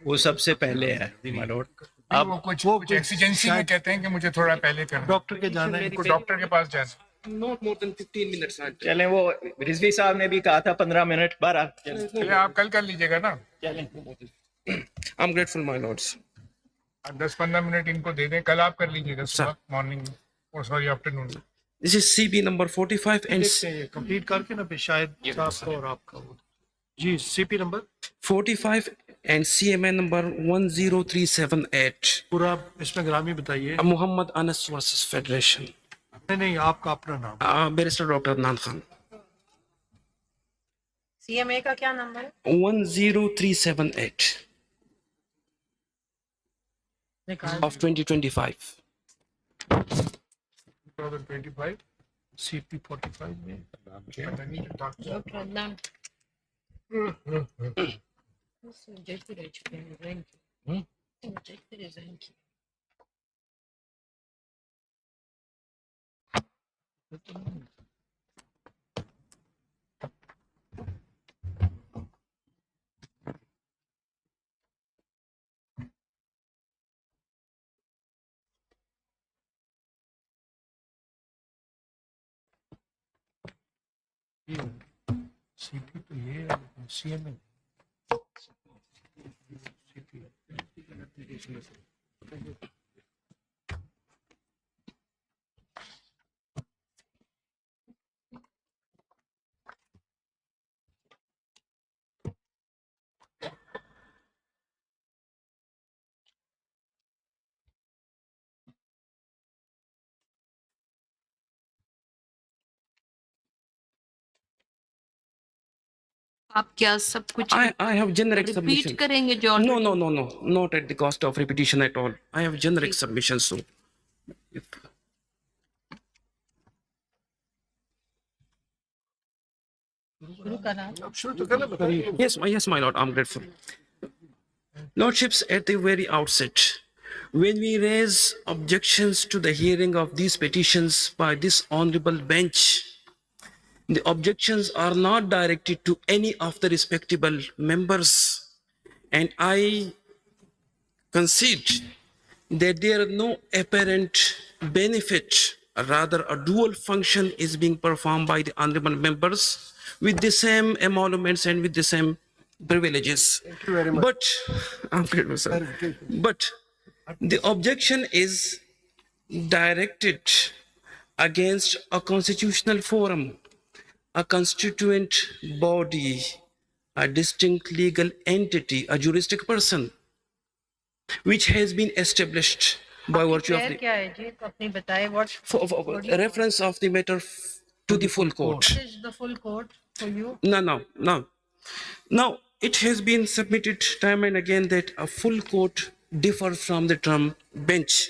वो सबसे पहले है my lord। अब वो कुछ एक्सीजेंसी में कहते हैं कि मुझे थोड़ा पहले करना, डॉक्टर के जाना है, इनको डॉक्टर के पास जाना। Not more than 15 minutes. चलें, वो रिजवी साहब ने भी कहा था 15 मिनट 12। चले आप कल कर लीजिएगा ना, I'm grateful, my lords. 10-15 minute इनको दे दें, कल आप कर लीजिएगा सुबह मॉर्निंग और sorry afternoon. This is CB number 45 and complete करके ना फिर शायद आपका और आपका हो। जी CP number 45 and CMN number 10378. पूरा इसमें ग्रामी बताइए। Muhammad Anas versus Federation. नहीं आपका अपना नाम। Barrister Dr. Adnan Khan. CMA का क्या नंबर है? 10378 of 2025. 2025 CP 45 में Dr. Adnan. Rejected HP ranking. Rejected is ranking. CP तो ये है, सीएमए सीपी आप क्या सब कुछ I have generic repeat submission. करेंगे जो No, not at the cost of repetition at all. I have generic submissions. So, शुरू करना? अब शुरू तो करना बताइए। yes, my lord, I'm grateful. Lordships, at the very outset, when we raise objections to the hearing of these petitions by this honorable bench, the objections are not directed to any of the respectable members, and I concede that there are no apparent benefit, rather a dual function is being performed by the honorable members with the same emoluments and with the same privileges. Thank you very much. But, I'm grateful, sir. But the objection is directed against a constitutional forum, a constituent body, a distinct legal entity, a juristic person, which has been established by virtue of the क्या है जी? अपनी बताए what reference of the matter to the full court. is the full court for you? No. Now, it has been submitted time and again that a full court differs from the term bench.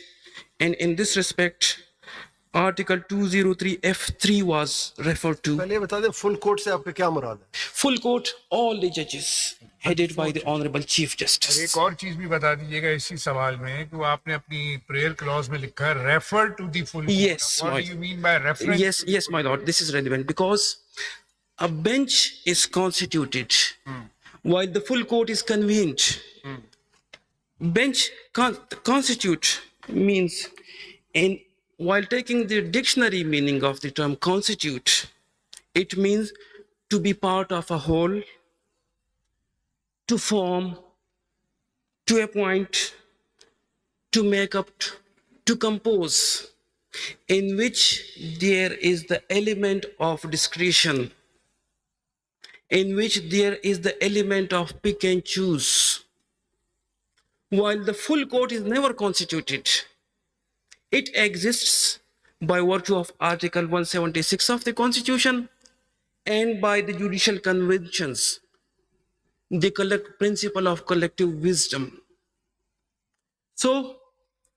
And in this respect, Article 203F3 was referred to. पहले बता दें full court से आपका क्या मुराद है? Full court, all the judges headed by the Honorable Chief Justice. एक और चीज भी बता दीजिएगा इसी सवाल में कि वो आपने अपनी प्रेयर क्लॉज में लिखा है refer to the full. Yes, what my- do you mean by reference? Yes, my lord, this is relevant because a bench is constituted while the full court is convened. Bench constitute means, in while taking the dictionary meaning of the term constitute, it means to be part of a whole, to form, to appoint, to make up, to compose, in which there is the element of discretion, in which there is the element of pick and choose. While the full court is never constituted, it exists by virtue of Article 176 of the Constitution and by the judicial conventions, the principle of collective wisdom. So,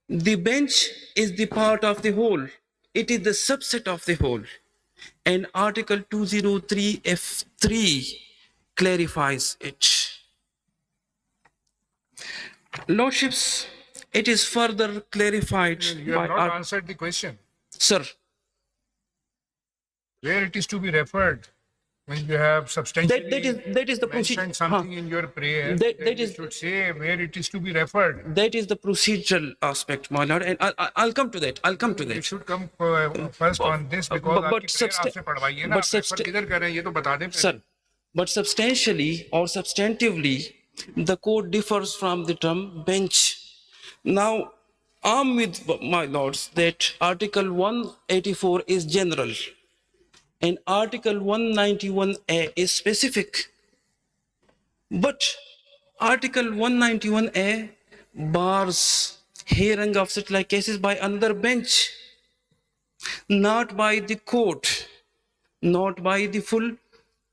the bench is the part of the whole. It is the subset of the whole. And Article 203F3 clarifies it. Lordships, it is further clarified You by have not answered the question. Sir, Where it is to be referred When you have substantially that is the procedure. mentioned something in your prayer, That then you is should say where it is to be referred. that is the procedural aspect, my lord, and I'll come to that. I'll come to You that. should come first on this because but आपकी prayer आपसे पढ़वाइए ना, but आप refer किधर कर रहे हैं ये तो बता दें पहले। Sir, but substantially or substantively, the code differs from the term bench. Now, I'm with my lords that Article 184 is general and Article 191A is specific. But Article 191A bars hearing of such like cases by another bench, not by the court, not by the full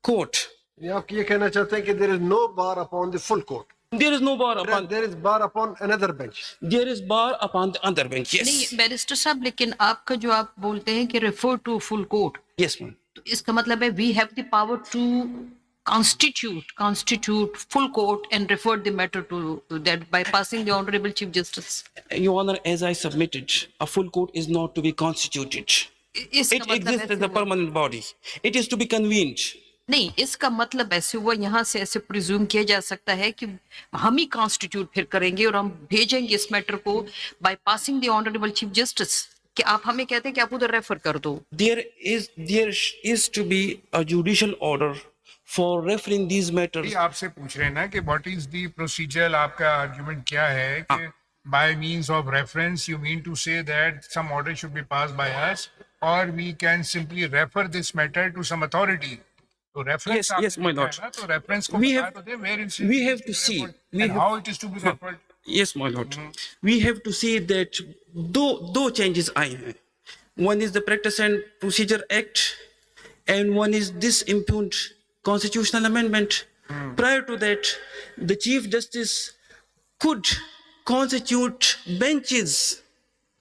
court. ये आप ये कहना चाहते हैं कि there is no bar upon the full court. There is no bar upon. There is bar upon another bench. There is bar upon the other bench. Yes. नहीं barrister साहब, लेकिन आपका जो आप बोलते हैं कि refer to full court, Yes, ma'am. तो इसका मतलब है we have the power to constitute full court and refer the matter to that by passing the honorable chief justice. Your Honor, as I submitted, a full court is not to be constituted. इसका It मतलब exists as ऐसे a permanent body. It is to be convened. नहीं, इसका मतलब ऐसे हुआ, यहाँ से ऐसे प्रिज्यूम किया जा सकता है कि हम ही कॉन्स्टिट्यूट फिर करेंगे और हम भेजेंगे इस मैटर को by passing the honourable chief justice, कि आप हमें कहते हैं कि आप उधर रेफर कर दो. There is to be a judicial order for referring these matters. ये आपसे पूछ रहे हैं ना कि what is the procedural, आपका argument क्या है कि by means of reference you mean to say that some order should be passed by us or we can simply refer this matter to some authority. So reference Yes, my lord. तो reference को We बता have- तो दे where it is we to have be to see. referred We and have- how it is to be referred. Yes, my lord. We have to see that दो changes आए हैं. One is the Practice and Procedure Act, and one is this impugned constitutional amendment. Prior to that, the Chief Justice could constitute benches,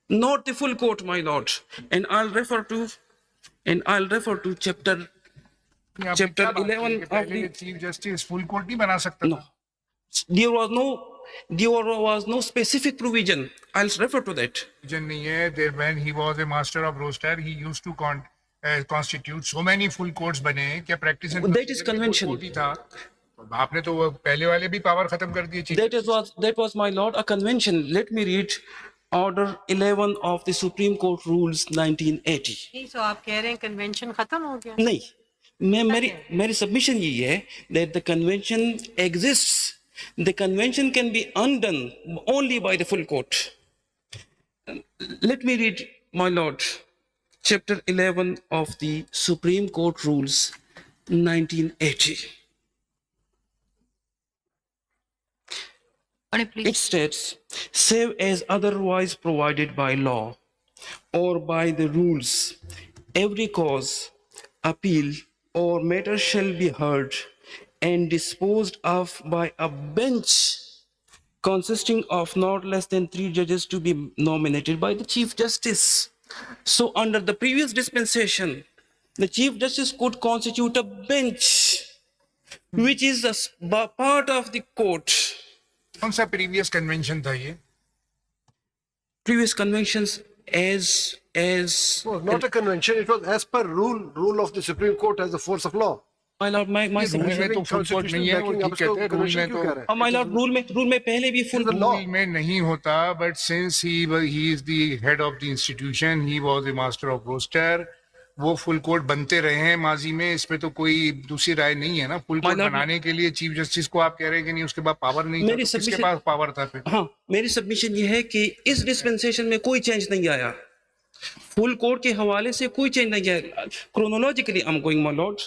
not the full court, my lord. And I'll refer to chapter ये आपने Chapter क्या बात की 11 कि of पहले the- chief justice full court नहीं बना सकता No. There was no specific provision. I'll refer to that. Provision नहीं है. There when he was a master of roster, he used to constitute so many full courts बने क्या practice and That is convention. court ही था. आपने तो वो पहले वाले भी पावर खत्म कर दिए chief That was my lord a convention. Let me read Order 11 of the Supreme Court Rules 1980. नहीं, तो आप कह रहे हैं कन्वेंशन खत्म हो गया. नहीं, मेरी submission यही है that the convention exists. The convention can be undone only by the full court. Let me read, my lord, chapter 11 of the Supreme Court Rules 1980. please. It states, save as otherwise provided by law or by the rules, every cause, appeal, or matter shall be heard and disposed of by a bench consisting of not less than 3 judges to be nominated by the Chief Justice. So, under the previous dispensation, the Chief Justice could constitute a bench, which is a part of the court. कौन सा previous convention था ये? Previous conventions as It was not a convention. It was as per rule of the Supreme Court as a force of law. my lord my rule में तो full court नहीं है, वो ठीक कहते हैं रूल में तो my lord rule में पहले भी full The law. रूल में नहीं होता, but since he is the head of the institution, he was the master of roster, वो फुल कोर्ट बनते रहे हैं माजी में, इस पे तो कोई दूसरी राय नहीं है ना. फुल कोर्ट lord- बनाने के लिए चीफ जस्टिस को आप कह रहे हैं कि नहीं उसके पास पावर नहीं था, मेरी तो किसके submission- पास पावर था फिर? हाँ, मेरी सबमिशन ये है कि इस डिस्पेंसेशन में कोई चेंज नहीं आया. फुल कोर्ट के हवाले से कोई चेंज नहीं आया. Chronologically I am going my Lord.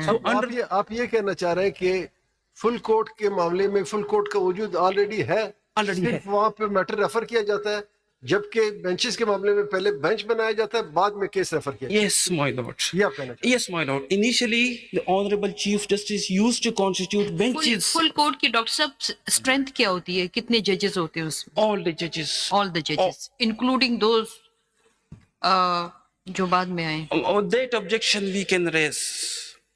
So under आप ये कहना चाह रहे हैं कि फुल कोर्ट के मामले में फुल कोर्ट का वजूद ऑलरेडी है, Already सिर्फ वहां पे मैटर रेफर किया जाता है, जबकि बेंचेस के मामले में पहले बेंच बनाया जाता है, बाद में केस रेफर किया जाता yes my lord. है. ये आप कहना चाहते Yes my lord. Initially the honorable chief justice used to constitute benches. Full court की डॉक्टर साहब स्ट्रेंथ क्या होती है, कितने जजेस होते हैं उसमें? All the judges. All the जजेस इंक्लूडिंग दोज जो बाद में आए. That objection we can raise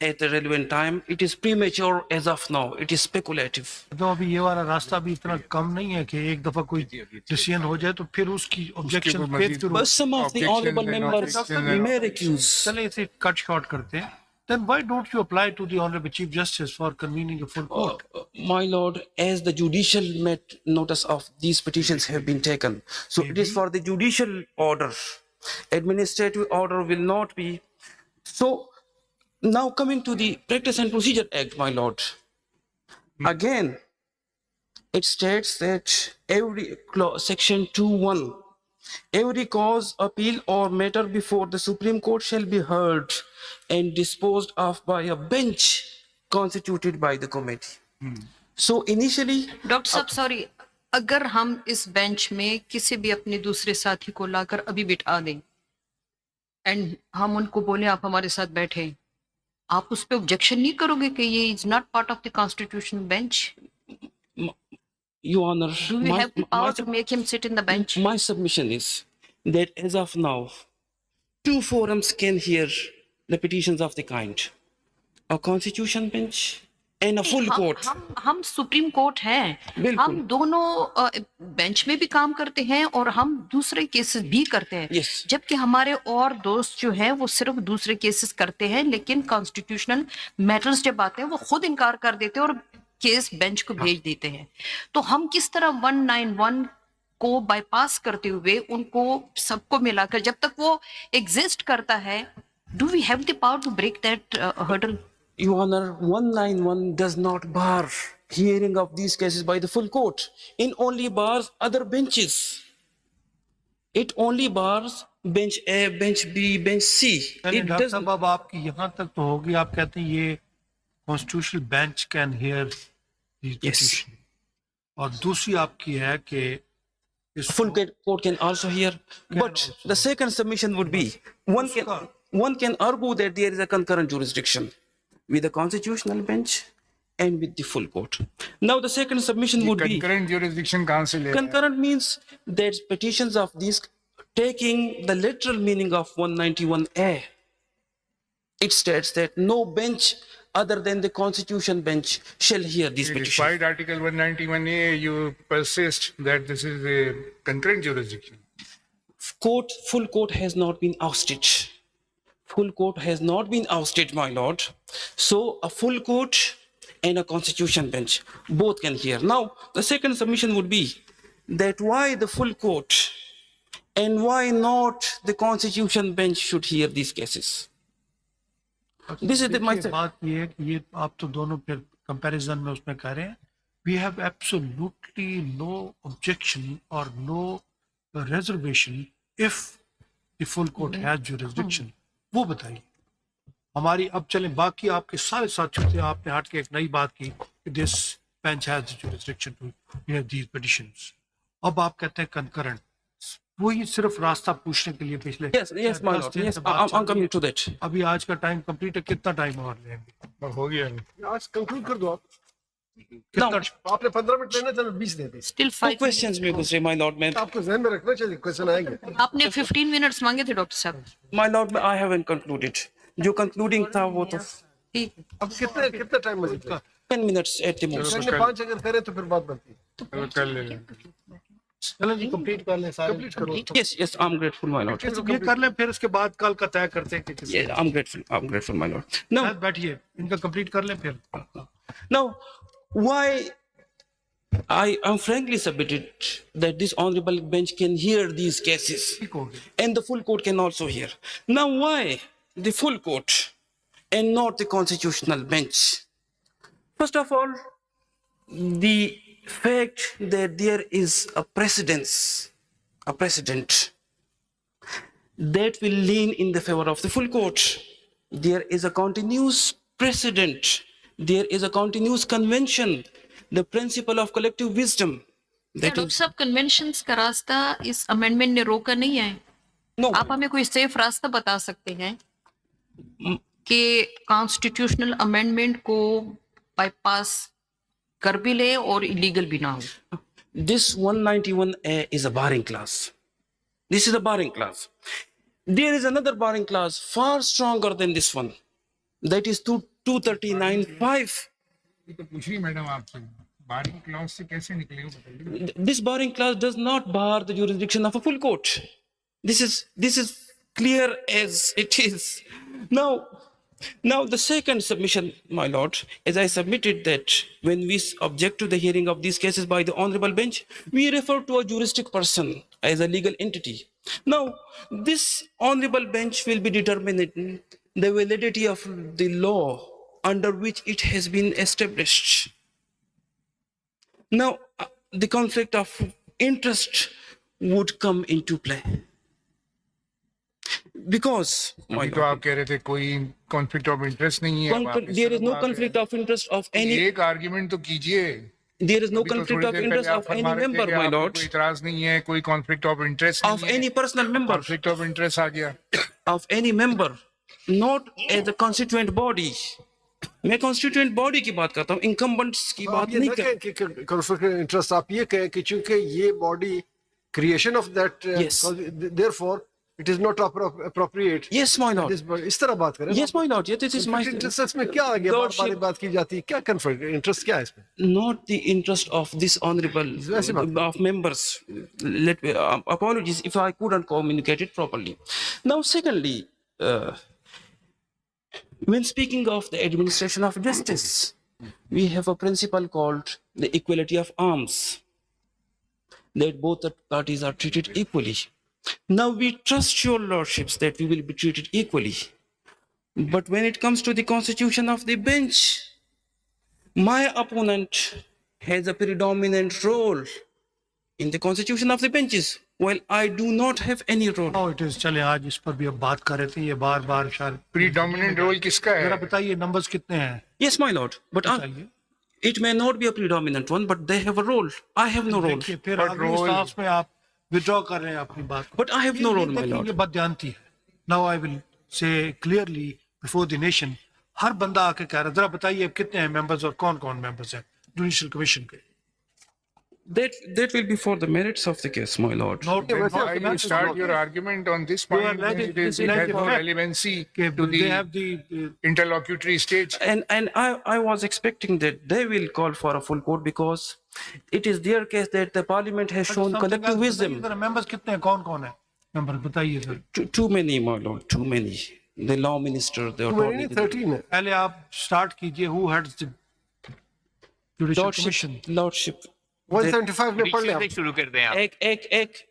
at the relevant time. It is premature as of now. It is speculative. तो अभी ये वाला रास्ता भी इतना कम नहीं है कि एक दफा कोई डिसीजन हो जाए तो फिर उसकी ऑब्जेक्शन ऊपर फेस मजीद- शुरू. But some of the Objection honorable then members objection then- may recuse. चले इसे कट शॉर्ट करते हैं. Then why don't you apply to the Honorable Chief Justice for convening a full court? My lord, as the judicial notice of these petitions have been taken, so it is for the judicial order. Administrative order will not be. So now coming to the Practice and Procedure Act, my lord. Again, it states that every section 2(1), every cause, appeal, or matter before the Supreme Court shall be heard and disposed of by a bench constituted by the committee. So initially, doctor साहब sorry, अगर हम इस bench में किसी भी अपने दूसरे साथी को लाकर अभी बिठा दें एंड हम उनको बोले आप हमारे साथ बैठे, आप उस पे ऑब्जेक्शन नहीं करोगे कि ये is not part of the constitutional bench? Your Honor, do you have the power to make him sit in the bench? my submission is that as of now, two forums can hear the petitions of the kind: a constitution bench and a full court. हम supreme court हैं, बिल्कुल। हम दोनों bench में भी काम करते हैं और हम दूसरे केसेस भी करते हैं। Yes. जबकि हमारे और दोस्त जो हैं वो सिर्फ दूसरे केसेस करते हैं, लेकिन कॉन्स्टिट्यूशनल मैटर्स जब आते हैं वो खुद इनकार कर देते हैं और केस बेंच को भेज देते हैं। तो हम किस तरह 191 को बाईपास करते हुए उनको सबको मिलाकर, जब तक वो एग्जिस्ट करता है, do we have the power to break that hurdle? Your Honor, 191 does not bar hearing of these cases by the full court. It only bars other benches. It only bars bench A, bench B, bench C. It doctor does. साहब अब आपकी यहाँ तक तो होगी, आप कहते हैं ये constitutional bench can hear this petition, और दूसरी आपकी है कि Full court can also hear. But the second submission would be one can argue that there is a concurrent jurisdiction with the constitutional bench and with the full court. Now the second submission would be concurrent jurisdiction कहाँ से ले रहे हैं? concurrent means that petitions of these taking the literal meaning of 191A. It states that no bench other than the constitution bench shall hear these petitions. Despite Article 191A, you persist that this is a concurrent jurisdiction. Full court has not been ousted. Full court has not been ousted, my lord. So a full court and a constitution bench both can hear. Now the second submission would be that why the full court and why not the constitution bench should hear these cases. This is my बात ये है कि ये आप तो दोनों फिर comparison में उसमें कह रहे हैं, we have absolutely no objection और no reservation if the full court has jurisdiction. वो बताइए हमारी। अब चलें बाकी आपके सारे साथियों से आपने हट के एक नई बात की कि this bench has jurisdiction to hear these petitions. अब आप कहते हैं कंकरेंट, वही सिर्फ रास्ता पूछने के लिए पिछले yes, my lord. Yes, I'm coming to that. अभी आज का टाइम कंप्लीट है, कितना टाइम और लेंगे? हो गया। आज कंक्लूड कर दो आप। कितना? आपने 15 मिनट लेने थे, 20 दे दी। स्टिल Two 5 questions में गुजरे, my lord. मैं आपको जहन में रखना चाहिए, क्वेश्चन आएंगे। आपने 15 मिनट्स मांगे थे डॉक्टर साहब। my lord, I haven't concluded. जो concluding था वो तो ठीक, अब कितना टाइम मजीद का? 10 minutes at the most. 5 अगर करें तो फिर बात बनती है। चलो कर ले लेंगे। चलो जी कंप्लीट कर लें सारे। कंप्लीट करो। Yes, I'm grateful, my lord. ये कर लें, फिर उसके बाद कल का तय करते हैं कि किस Yeah, I'm grateful, my lord. Now, बैठिए, इनका कंप्लीट कर लें फिर। now, why I am frankly submitted that this honorable bench can hear these cases, ठीक हो गया। and the full court can also hear. Now, why the full court and not the constitutional bench? First of all, the fact that there is a precedent that will lean in the favor of the full court. There is a continuous precedent. There is a continuous convention, the principle of collective wisdom. That doctor is, साहब conventions का रास्ता इस amendment ने रोका नहीं है। no, आप हमें कोई सेफ रास्ता बता सकते हैं कि कॉन्स्टिट्यूशनल अमेंडमेंट को बाईपास कर भी ले और इलीगल भी ना हो? this 191A is a barring clause. This is a barring clause. There is another barring clause far stronger than this one. That is 239(5). ये तो पूछ रही मैडम आपसे, बारिंग क्लॉज से कैसे निकलेगा बताइए। This barring clause does not bar the jurisdiction of a full court. This is clear as it is. Now, Now, the second submission, my lord, is I submitted that when we object to the hearing of these cases by the honorable bench, we refer to a juristic person as a legal entity. Now, this honorable bench will be determining the validity of the law under which it has been established. Now, the conflict of interest would come into play. Because, my अभी तो lord, आप कह रहे थे कोई conflict of interest नहीं है, अब आप इस there is तरफ no आ गए। conflict of interest of any. एक आर्ग्यूमेंट तो कीजिए। There is no अभी तो conflict थोड़ी of देर interest पहले आप of any फरमा रहे थे member, कि my आपको lord, कोई इतराज नहीं है, कोई conflict of interest of any personal member, conflict of interest आ गया। of any member, not as a constituent body. मैं constituent body की बात करता हूँ, incumbents की आप बात ये नहीं ना कर. कहें कि कॉन्फ्लिक्ट इंटरेस्ट, आप ये कहें कि चूंकि ये body creation of that, Yes. Therefore it is not appropriate. Yes, my lord. इस तरह बात करें। Yes, my lord. Yes, this is my. Interest में क्या आ गया, बार Lordship. बात की जाती है, क्या कॉन्फ्लिक्ट इंटरेस्ट क्या है इसमें? Not the interest of this honorable वैसी बात। of members. Let apologies if I couldn't communicate it properly. Now, secondly, when speaking of the administration of justice, we have a principle called the equality of arms, that both the parties are treated equally. Now, we trust your lordships that we will be treated equally. But when it comes to the constitution of the bench, my opponent has a predominant role in the constitution of the benches, while I do not have any role. How it is, चले आज इस पर भी अब बात कर रहे थे, ये बार बार शायद प्रीडोमिनेंट रोल किसका जरा है? बताइए नंबर्स कितने हैं? Yes, my lord, but बताइए। it may not be a predominant one, but they have a role. I have no role. देखिए फिर But अगली role- स्टाफ में आप विड्रॉ कर रहे हैं अपनी बात को। But I have no role, my देखिए, lord. ये बदयांती है। Now I will say clearly before the nation, हर बंदा आके कह रहा है, जरा बताइए अब कितने हैं मेंबर्स और कौन कौन मेंबर्स हैं जुडिशियल कमीशन के? That will be for the merits of the case, my lord. Not Then वैसे why आपके you पास start तो- your argument on this You are point? letting- It is, this is it has like no a fact. relevancy कि to they the have the interlocutory stage. And I was expecting that they will call for a full court because it is their case that the parliament has shown collective wisdom. Members कितने हैं, कौन कौन है member, बताइए sir. Too many, my lord, too many. The law minister, the attorney, the 13 है। पहले आप start कीजिए, who heads the judicial commission? lordship. 175 में पढ़ लें आप। शुरू कर दें आप।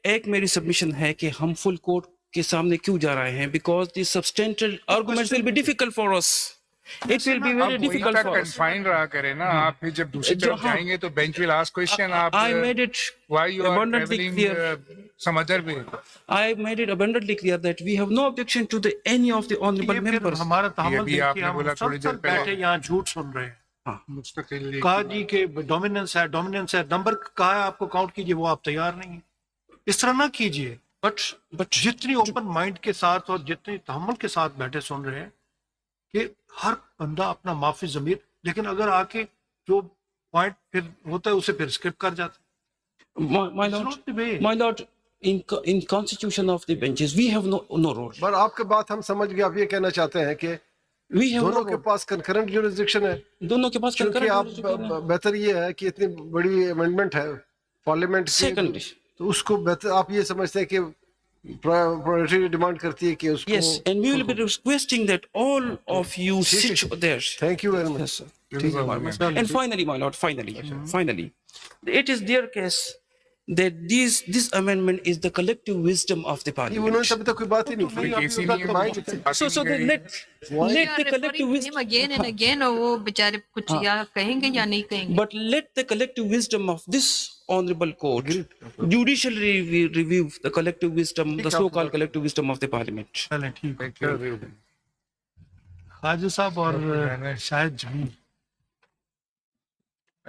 एक मेरी सबमिशन है कि हम फुल कोर्ट के सामने क्यों जा रहे हैं, because the substantial arguments will be difficult for us. It will be आप वेरी वहीं डिफिकल्ट तक फॉर अस. कन्फाइन रहा करें ना, आप फिर जब दूसरी जो तरफ हाँ। जाएंगे तो बेंच विल आस्क क्वेश्चन। आप I made it why you are abundantly traveling clear. some other way? I made it abundantly clear that we have no objection to the any of the honorable ये फिर members. हमारा तहम्मुल ये भी देखिए, आपने हम बोला थोड़ी देर मुसलसल पहले। बैठे यहाँ झूठ सुन रहे हैं। मुस्तकिल कहा जी के डोमिनेंस है, नंबर कहा है आपको काउंट कीजिए, वो आप तैयार नहीं है। इस तरह ना कीजिए। But जितनी ओपन माइंड के साथ और जितनी तहम्मुल के साथ बैठे सुन रहे हैं कि हर बंदा अपना माफी जमीर, लेकिन अगर आके जो पॉइंट फिर होता है उसे फिर स्किप कर जाते हैं। my It's lord, not the way. my lord, in constitution of the benches we have no role. पर आपके बात हम समझ गए, आप ये कहना चाहते हैं कि We have दोनों no के role. पास कंकरेंट जुरिसडिक्शन है। दोनों के पास क्योंकि concurrent आप jurisdiction है. बेहतर ये है कि इतनी बड़ी अमेंडमेंट है पार्लियामेंट की, Secondly, तो उसको बेहतर आप ये समझते हैं कि प्रायोरिटी डिमांड करती है कि उसको। yes, and we will be requesting that all of you sit there. Thank you very much. Yes, sir. And finally, my lord, finally, it is their case that this amendment is the collective wisdom of the ये उन्होंने parliament. तभी तक कोई बात ही नहीं की। Case ही नहीं है। So then let the collective wisdom, again and again, और वो बेचारे कुछ या कहेंगे या नहीं कहेंगे। but let the collective wisdom of this honorable court judicially review the collective wisdom, the so-called collective wisdom of the parliament. चलें, ठीक है। खाजा साहब और शायद जमील,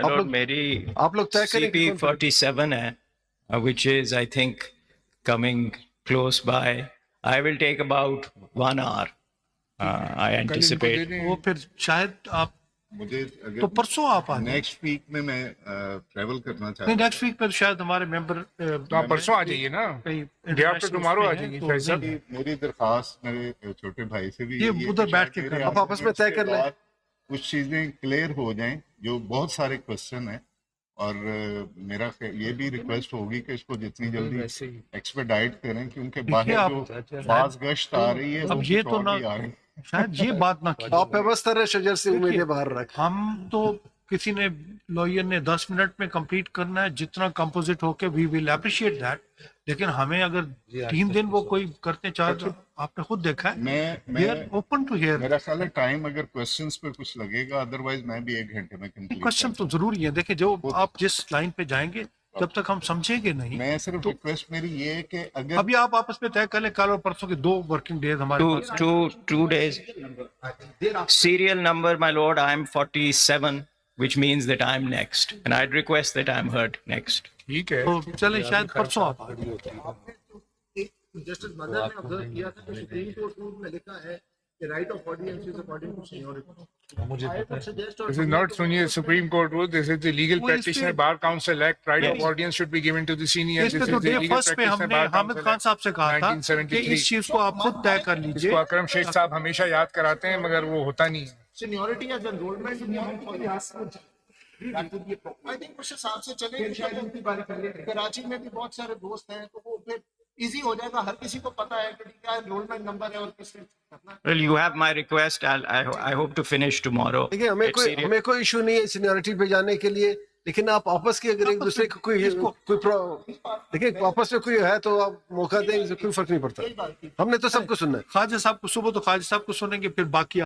My lord, मेरी आप लोग तय करें कि कौन- CP47 है, which is I think coming close by. I will take about 1 hour. I anticipate. वो फिर शायद आप मुझे तो परसों आप आ जाए। नेक्स्ट वीक में मैं ट्रैवल करना नहीं, चाहता नेक्स्ट वीक पर शायद हमारे मेंबर तो आप परसों आ जाइए ना, डे आफ्टर टुमारो आ जाइए शायद साहब। हूँ। मेरी दरखास्त मेरे छोटे भाई से भी ये यही है उधर कि बैठ के शायद कर- मेरे आप आपस में तय कर लें। बाद कुछ चीजें क्लियर हो जाएं, जो बहुत सारे क्वेश्चन हैं, और मेरा ये भी रिक्वेस्ट होगी कि इसको जितनी जल्दी एक्सपेडाइट करें, क्योंकि बाहर आप- जो बाज गश्त आ रही है अब वो ये कुछ तो और ना भी आ रही है। शायद ये बात ना की आप व्यवस्था रहे शजर से उम्मीदें बाहर रख। हम तो किसी ने लॉयर ने 10 मिनट में कंप्लीट करना है जितना कंपोजिट होके वी विल अप्रिशिएट दैट, लेकिन हमें अगर 3 दिन वो कोई करते चाहे तो आपने खुद देखा है वी आर मैं ओपन टू हियर। मेरा ख्याल है टाइम अगर क्वेश्चंस पे कुछ लगेगा, अदरवाइज मैं भी 1 घंटे में कंप्लीट क्वेश्चन तो जरूरी है, देखिए जो आप जिस लाइन पे जाएंगे जब तक हम समझेंगे नहीं। मैं सिर्फ रिक्वेस्ट मेरी ये है कि अगर अभी आप आपस में तय कर लें, कल और परसों के 2 वर्किंग डेज हमारे पास हैं। Two days. Serial number, my lord, I am 47, which means that I am next. And I'd request that I am heard next. ठीक है, तो चले शायद परसों आप आ जाइए। जस्टिस मदर ने ऑब्जर्व किया था कि सुप्रीम कोर्ट रूल में लिखा है कि right of audience is according to seniority. this is not Supreme Court rule. This is the Legal वो इस Practitioner पे- Bar Council Act. Right of Yes. audience should be given to the senior. इस This पे is तो the day Legal first पे Practitioner हमने Bar Hamid Council Khan Act, साहब से कहा था कि 1973. इस चीज को आप खुद तय कर लीजिए। इसको अकरम शेख साहब हमेशा याद कराते हैं, मगर वो होता नहीं है। Seniority as enrollment I think उस हिसाब से चले शायद उनकी बारी कर ले। कराची में भी बहुत सारे दोस्त हैं तो वो फिर इजी हो जाएगा, हर किसी को पता है कि क्या एनरोलमेंट नंबर है और किसने करना है। Well, you have my request. I hope to finish tomorrow. देखिए It's हमें कोई इशू नहीं है सीनियरिटी पे जाने के लिए, लेकिन आप आपस की अगर एक दूसरे को देखिए आपस में कोई है तो आप मौका दें, कोई फर्क नहीं पड़ता। हमने तो सबको सुनना है। ख्वाजा साहब को सुबह तो ख्वाजा साहब को सुनेंगे, फिर बाकी